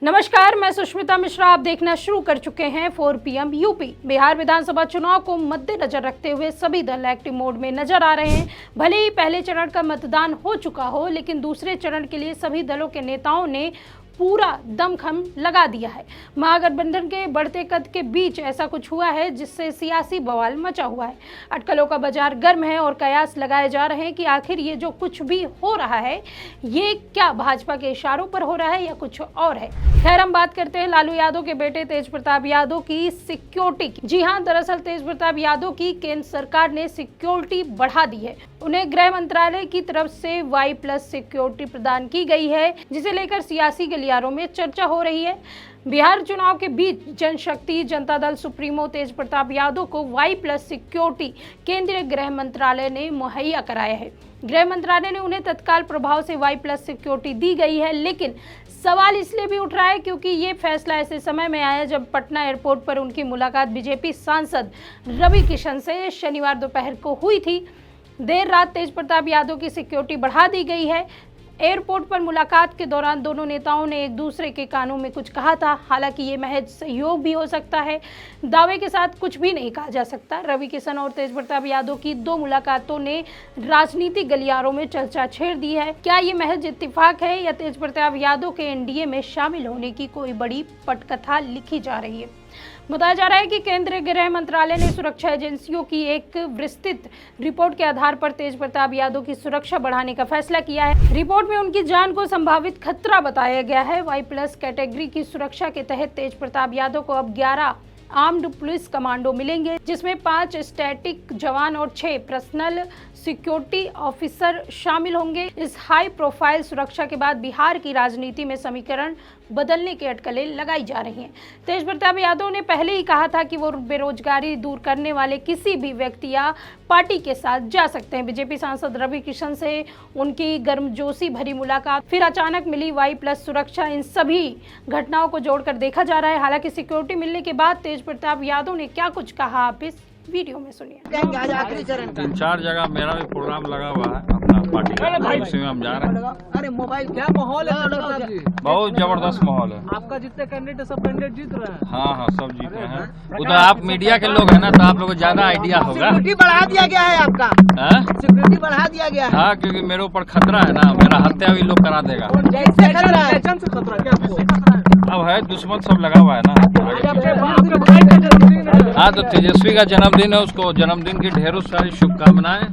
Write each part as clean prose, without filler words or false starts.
नमस्कार, मैं सुष्मिता मिश्रा। आप देखना शुरू कर चुके हैं 4 PM यूपी। बिहार विधानसभा चुनाव को मद्देनजर रखते हुए सभी दल एक्टिव मोड में नजर आ रहे हैं। भले ही पहले चरण का मतदान हो चुका हो, लेकिन दूसरे चरण के लिए सभी दलों के नेताओं ने पूरा दमखम लगा दिया है। महागठबंधन के बढ़ते कद के बीच ऐसा कुछ हुआ है जिससे सियासी बवाल मचा हुआ है। अटकलों का बाजार गर्म है और कयास लगाए जा रहे हैं कि आखिर ये जो कुछ भी हो रहा है ये क्या भाजपा के इशारों पर हो रहा है या कुछ और है। खैर, हम बात करते हैं लालू यादव के बेटे तेज प्रताप यादव की सिक्योरिटी की। जी हाँ, दरअसल तेज प्रताप यादव की केंद्र सरकार ने सिक्योरिटी बढ़ा दी है। उन्हें गृह मंत्रालय की तरफ से Y+ सिक्योरिटी प्रदान की गई है, जिसे लेकर सियासी गलियारों में चर्चा हो रही है। बिहार चुनाव के बीच जनशक्ति जनता दल सुप्रीमो तेज प्रताप यादव को Y+ सिक्योरिटी केंद्रीय गृह मंत्रालय ने मुहैया कराया है। गृह मंत्रालय ने उन्हें तत्काल प्रभाव से Y+ सिक्योरिटी दी गई है, लेकिन सवाल इसलिए भी उठ रहा है क्योंकि ये फैसला ऐसे समय में आया जब पटना एयरपोर्ट पर उनकी मुलाकात बीजेपी सांसद रवि किशन से शनिवार दोपहर को हुई थी। देर रात तेज प्रताप यादव की सिक्योरिटी बढ़ा दी गई है। एयरपोर्ट पर मुलाकात के दौरान दोनों नेताओं ने एक दूसरे के कानों में कुछ कहा था। हालांकि ये महज सहयोग भी हो सकता है, दावे के साथ कुछ भी नहीं कहा जा सकता। रवि किशन और तेज प्रताप यादव की 2 मुलाकातों ने राजनीतिक गलियारों में चर्चा छेड़ दी है। क्या ये महज इत्तेफाक है या तेज प्रताप यादव के एनडीए में शामिल होने की कोई बड़ी पटकथा लिखी जा रही है? बताया जा रहा है कि केंद्रीय गृह मंत्रालय ने सुरक्षा एजेंसियों की एक विस्तृत रिपोर्ट के आधार पर तेज प्रताप यादव की सुरक्षा बढ़ाने का फैसला किया है। रिपोर्ट में उनकी जान को संभावित खतरा बताया गया है। Y+ कैटेगरी की सुरक्षा के तहत तेज प्रताप यादव को अब 11 आर्म्ड पुलिस कमांडो मिलेंगे, जिसमें 5 स्टैटिक जवान और 6 पर्सनल सिक्योरिटी ऑफिसर शामिल होंगे। इस हाई प्रोफाइल सुरक्षा के बाद बिहार की राजनीति में समीकरण बदलने की अटकलें लगाई जा रही हैं। तेज प्रताप यादव ने पहले ही कहा था कि वो बेरोजगारी दूर करने वाले किसी भी व्यक्ति या पार्टी के साथ जा सकते हैं। बीजेपी सांसद रवि किशन से उनकी गर्मजोशी भरी मुलाकात, फिर अचानक मिली Y+ सुरक्षा, इन सभी घटनाओं को जोड़कर देखा जा रहा है। हालांकि सिक्योरिटी मिलने के बाद तेज प्रताप यादव ने क्या कुछ कहा, आप इस वीडियो में सुनिए। 3-4 जगह मेरा भी प्रोग्राम लगा हुआ है अपना पार्टी का, उसी में हम जा रहे हैं। अरे मोबाइल क्या माहौल है? बहुत जबरदस्त माहौल है। आपका जितने कैंडिडेट सब कैंडिडेट जीत रहे हैं। हाँ, सब जीत रहे हैं। वो तो आप मीडिया के लोग हैं ना, तो आप लोगों को ज्यादा आइडिया होगा। सिक्योरिटी बढ़ा दिया गया है आपका? सिक्योरिटी बढ़ा दिया गया है। हाँ, क्योंकि मेरे ऊपर खतरा है ना, मेरा हत्या भी लोग करा देगा। जैसे खतरा है, खतरा क्या? अब है दुश्मन सब लगा हुआ है ना। हाँ, तो तेजस्वी का जन्मदिन है, उसको जन्मदिन की ढेरों सारी शुभकामनाएं,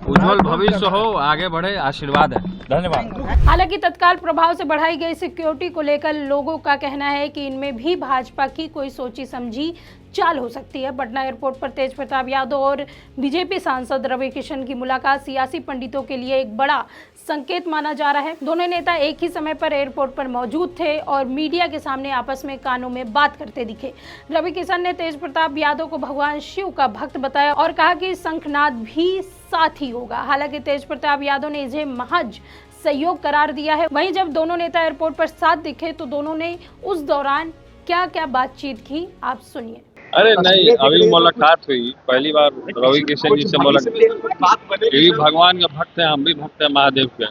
उज्जवल भविष्य हो, आगे बढ़े, आशीर्वाद है। धन्यवाद। हालांकि तत्काल प्रभाव से बढ़ाई गई सिक्योरिटी को लेकर लोगों का कहना है कि इनमें भी भाजपा की कोई सोची समझी चाल हो सकती है। पटना एयरपोर्ट पर तेज प्रताप यादव और बीजेपी सांसद रवि किशन की मुलाकात सियासी पंडितों के लिए एक बड़ा संकेत माना जा रहा है। दोनों नेता एक ही समय पर एयरपोर्ट पर मौजूद थे और मीडिया के सामने आपस में कानों में बात करते दिखे। रवि किशन ने तेज प्रताप यादव को भगवान शिव का भक्त बताया और कहा कि शंखनाद भी साथ ही होगा। हालांकि तेज प्रताप यादव ने इसे महज सहयोग करार दिया है। वहीं जब दोनों नेता एयरपोर्ट पर साथ दिखे तो दोनों ने उस दौरान क्या क्या बातचीत की, आप सुनिए। अरे नहीं, अभी मुलाकात हुई पहली बार रवि किशन जी से मुलाकात। ये भगवान के भक्त हैं, हम भी भक्त हैं महादेव के।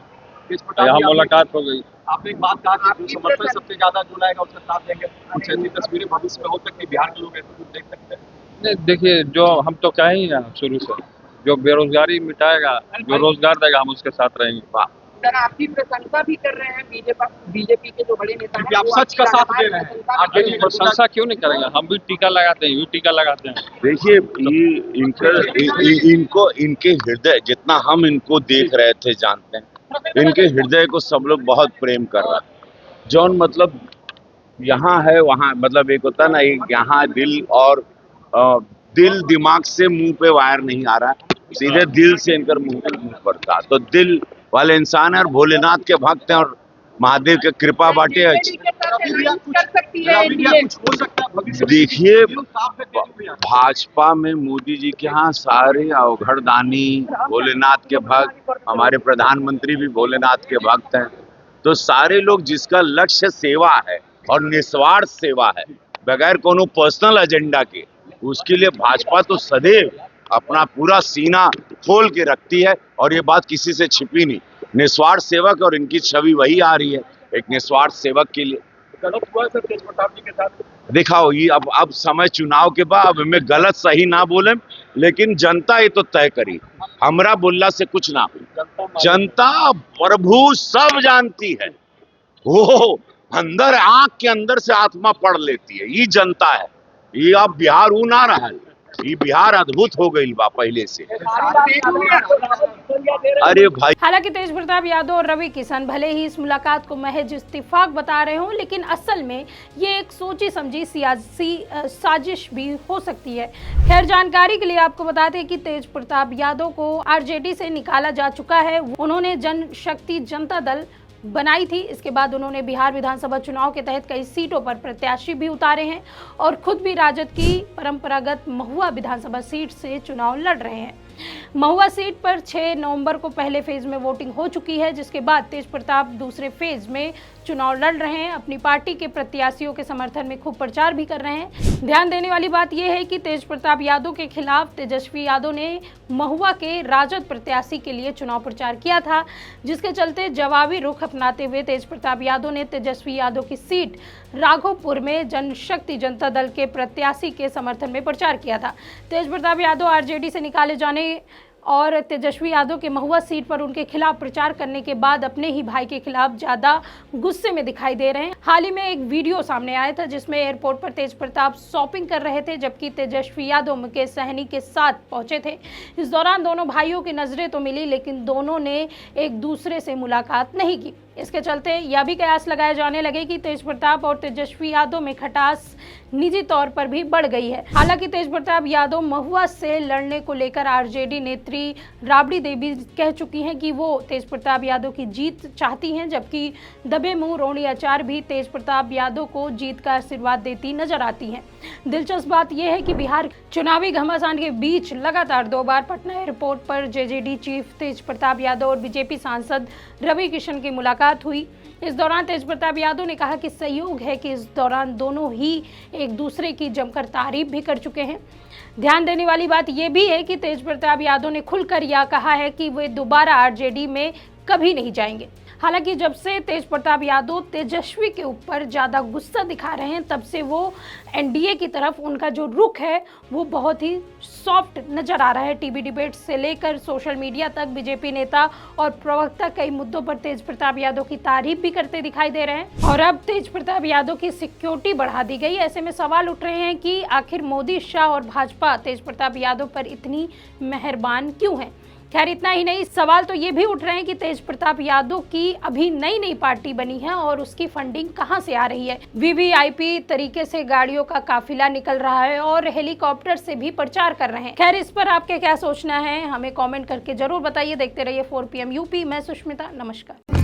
यहाँ मुलाकात हो गई। आपने एक बात कहा कि जो समर्थन सबसे ज्यादा जो लाएगा उसका साथ देंगे। कुछ ऐसी तस्वीरें भविष्य में हो सकती है, बिहार के लोग ऐसे कुछ देख सकते हैं? नहीं, देखिए, जो हम तो कहे ही हैं शुरू से, जो बेरोजगारी मिटाएगा, जो रोजगार देगा, हम उसके साथ रहेंगे। सर, आपकी प्रशंसा भी कर रहे हैं बीजेपी के जो बड़े नेता हैं। आप सच का साथ दे रहे हैं। आप देखिए, प्रशंसा क्यों नहीं करेंगे? हम भी टीका लगाते हैं, ये टीका लगाते हैं। देखिए, ये इनको इनके हृदय, जितना हम इनको देख रहे थे, जानते हैं, इनके हृदय को सब लोग बहुत प्रेम कर रहा है। जौन मतलब यहाँ है वहाँ, मतलब एक होता ना, एक यहाँ दिल और दिल दिमाग से मुंह पे वायर नहीं आ रहा है, सीधे दिल से इनकर मुंह पड़ता। तो दिल वाले इंसान है और भोलेनाथ के भक्त हैं और महादेव के कृपा बाटे है। देखिए, भाजपा में मोदी जी के यहाँ सारे अवघड़दानी भोलेनाथ के भक्त, हमारे प्रधानमंत्री भी भोलेनाथ के भक्त हैं। तो सारे लोग जिसका लक्ष्य सेवा है और निस्वार्थ सेवा है, बगैर कोनो पर्सनल एजेंडा के, उसके लिए भाजपा तो सदैव अपना पूरा सीना खोल के रखती है और ये बात किसी से छिपी नहीं। निस्वार्थ सेवक और इनकी छवि वही आ रही है, एक निस्वार्थ सेवक के लिए। गलत हुआ है सर तेज प्रताप जी के साथ? दिखाओ ये अब समय चुनाव के बाद अब हमें गलत सही ना बोले, लेकिन जनता ये तो तय करी, हमरा बोलला से कुछ ना हो। जनता प्रभु सब जानती है, वो अंदर आंख के अंदर से आत्मा पढ़ लेती है, ये जनता है। ये अब बिहार ऊ ना रहा, ये बिहार अद्भुत हो गई बा पहले से। अरे भाई, हालांकि तेज प्रताप यादव और रवि किशन भले ही इस मुलाकात को महज इत्तेफाक बता रहे हों, लेकिन असल में ये एक सोची समझी सियासी साजिश भी हो सकती है। खैर, जानकारी के लिए आपको बताते हैं कि तेज प्रताप यादव को आरजेडी से निकाला जा चुका है। उन्होंने जनशक्ति जनता दल बनाई थी। इसके बाद उन्होंने बिहार विधानसभा चुनाव के तहत कई सीटों पर प्रत्याशी भी उतारे हैं और खुद भी राजद की परंपरागत महुआ विधानसभा सीट से चुनाव लड़ रहे हैं। महुआ सीट पर 6 नवंबर को पहले फेज में वोटिंग हो चुकी है, जिसके बाद तेज प्रताप दूसरे फेज में चुनाव लड़ रहे हैं। अपनी पार्टी के प्रत्याशियों के समर्थन में खूब प्रचार भी कर रहे हैं। ध्यान देने वाली बात यह है कि तेज प्रताप यादव के खिलाफ तेजस्वी यादव ने महुआ के राजद प्रत्याशी के लिए चुनाव प्रचार किया था, जिसके चलते जवाबी रुख अपनाते हुए तेज प्रताप यादव ने तेजस्वी यादव की सीट राघोपुर में जनशक्ति जनता दल के प्रत्याशी के समर्थन में प्रचार किया था। तेज प्रताप यादव आरजेडी से निकाले जाने और तेजस्वी यादव के महुआ सीट पर उनके खिलाफ प्रचार करने के बाद अपने ही भाई के खिलाफ ज्यादा गुस्से में दिखाई दे रहे हैं। हाल ही में एक वीडियो सामने आया था जिसमें एयरपोर्ट पर तेज प्रताप शॉपिंग कर रहे थे, जबकि तेजस्वी यादव मुकेश सहनी के साथ पहुंचे थे। इस दौरान दोनों भाइयों की नजरें तो मिली, लेकिन दोनों ने एक दूसरे से मुलाकात नहीं की। इसके चलते यह भी कयास लगाए जाने लगे कि तेज प्रताप और तेजस्वी यादव में खटास निजी तौर पर भी बढ़ गई है। हालांकि तेज प्रताप यादव महुआ से लड़ने को लेकर आरजेडी नेत्री राबड़ी देवी कह चुकी हैं कि वो तेज प्रताप यादव की जीत चाहती हैं, जबकि दबे मुंह रोनी आचार भी तेज प्रताप यादव को जीत का आशीर्वाद देती नजर आती हैं। दिलचस्प बात यह है कि बिहार चुनावी घमासान के बीच लगातार 2 बार पटना एयरपोर्ट पर जेजेडी चीफ तेज प्रताप यादव और बीजेपी सांसद रवि किशन की मुलाकात हुई। इस दौरान तेज प्रताप यादव ने कहा कि संयोग है कि इस दौरान दोनों ही एक दूसरे की जमकर तारीफ भी कर चुके हैं। ध्यान देने वाली बात यह भी है कि तेज प्रताप यादव ने खुलकर यह कहा है कि वे दोबारा आरजेडी में कभी नहीं जाएंगे। हालांकि जब से तेज प्रताप यादव तेजस्वी के ऊपर ज़्यादा गुस्सा दिखा रहे हैं, तब से वो एनडीए की तरफ उनका जो रुख है वो बहुत ही सॉफ्ट नजर आ रहा है। टीवी डिबेट से लेकर सोशल मीडिया तक बीजेपी नेता और प्रवक्ता कई मुद्दों पर तेज प्रताप यादव की तारीफ भी करते दिखाई दे रहे हैं। और अब तेज प्रताप यादव की सिक्योरिटी बढ़ा दी गई। ऐसे में सवाल उठ रहे हैं कि आखिर मोदी, शाह और भाजपा तेज प्रताप यादव पर इतनी मेहरबान क्यों है। खैर, इतना ही नहीं, सवाल तो ये भी उठ रहे हैं कि तेज प्रताप यादव की अभी नई पार्टी बनी है और उसकी फंडिंग कहां से आ रही है। वीवीआईपी तरीके से गाड़ियों का काफिला निकल रहा है और हेलीकॉप्टर से भी प्रचार कर रहे हैं। खैर, इस पर आपके क्या सोचना है, हमें कमेंट करके जरूर बताइए। देखते रहिए 4 PM यूपी। मैं सुष्मिता, नमस्कार।